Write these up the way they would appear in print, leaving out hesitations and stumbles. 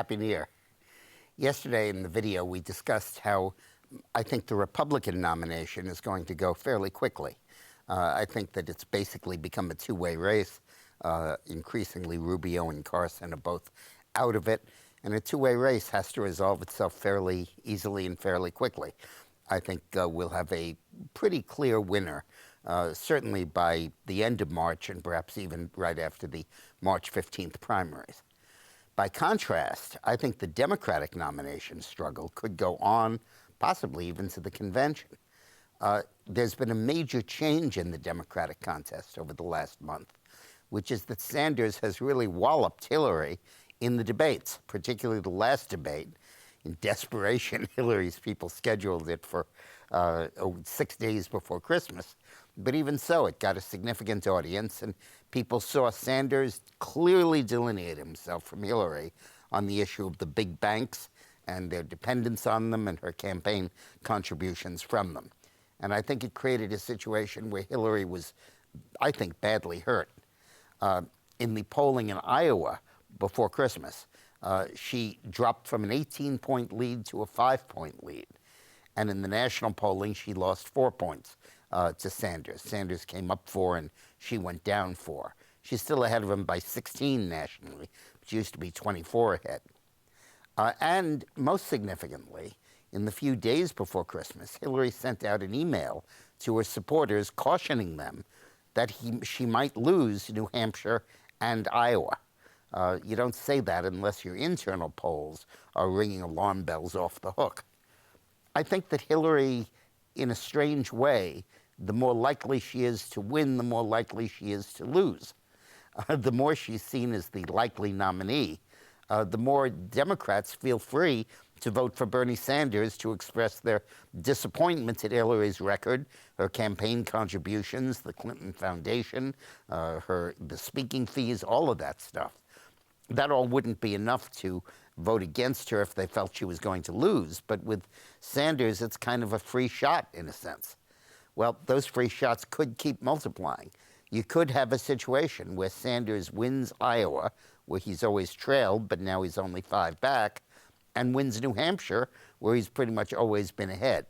Happy New Year. Yesterday in the video, we discussed how I think the Republican nomination is going to go fairly quickly. I think that it's basically become a two-way race. Increasingly, Rubio and Carson are both out of it, and a two-way race has to resolve itself fairly easily and fairly quickly. I think we'll have a pretty clear winner, certainly by the end of March and perhaps even right after the March 15th primaries. By contrast, I think the Democratic nomination struggle could go on, possibly even to the convention. There's been a major change in the Democratic contest over the last month, which is that Sanders has really walloped Hillary in the debates, particularly the last debate. In desperation, Hillary's people scheduled it for 6 days before Christmas. But even so, it got a significant audience, and people saw Sanders clearly delineate himself from Hillary on the issue of the big banks and their dependence on them and her campaign contributions from them. And I think it created a situation where Hillary was, I think, badly hurt. In the polling in Iowa before Christmas, she dropped from an 18-point lead to a 5-point lead. And in the national polling, she lost 4 points to Sanders. Sanders came up 4 and she went down 4. She's still ahead of him by 16 nationally, but she used to be 24 ahead. And most significantly, in the few days before Christmas, Hillary sent out an email to her supporters cautioning them that she might lose New Hampshire and Iowa. You don't say that unless your internal polls are ringing alarm bells off the hook. I think that Hillary, in a strange way, the more likely she is to win, the more likely she is to lose. The more she's seen as the likely nominee, the more Democrats feel free to vote for Bernie Sanders to express their disappointment at Hillary's record, her campaign contributions, the Clinton Foundation, the speaking fees, all of that stuff. That all wouldn't be enough to vote against her if they felt she was going to lose. But with Sanders, it's kind of a free shot, in a sense. Well, those free shots could keep multiplying. You could have a situation where Sanders wins Iowa, where he's always trailed, but now he's only 5 back, and wins New Hampshire, where he's pretty much always been ahead.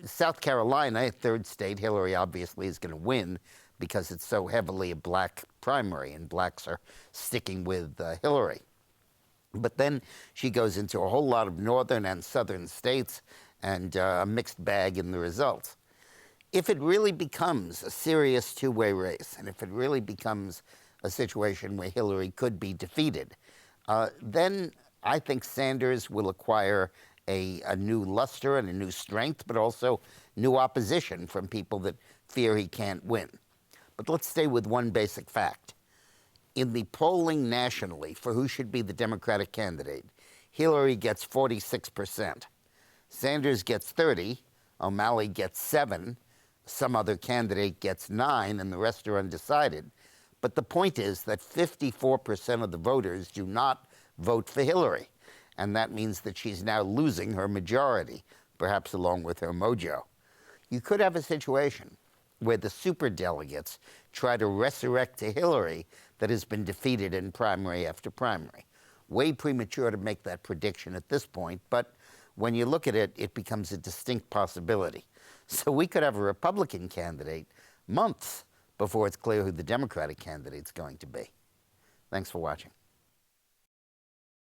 South Carolina, a third state, Hillary obviously is going to win because it's so heavily a black primary, and blacks are sticking with Hillary. But then she goes into a whole lot of northern and southern states and a mixed bag in the results. If it really becomes a serious two-way race, and if it really becomes a situation where Hillary could be defeated, then I think Sanders will acquire a new luster and a new strength, but also new opposition from people that fear he can't win. But let's stay with one basic fact. In the polling nationally for who should be the Democratic candidate, Hillary gets 46%. Sanders gets 30%, O'Malley gets 7%, some other candidate gets 9%, and the rest are undecided. But the point is that 54% of the voters do not vote for Hillary, and that means that she's now losing her majority, perhaps along with her mojo. You could have a situation where the superdelegates try to resurrect a Hillary that has been defeated in primary after primary. Way premature to make that prediction at this point, but when you look at it, it becomes a distinct possibility. So we could have a Republican candidate months before it's clear who the Democratic candidate's going to be. Thanks for watching.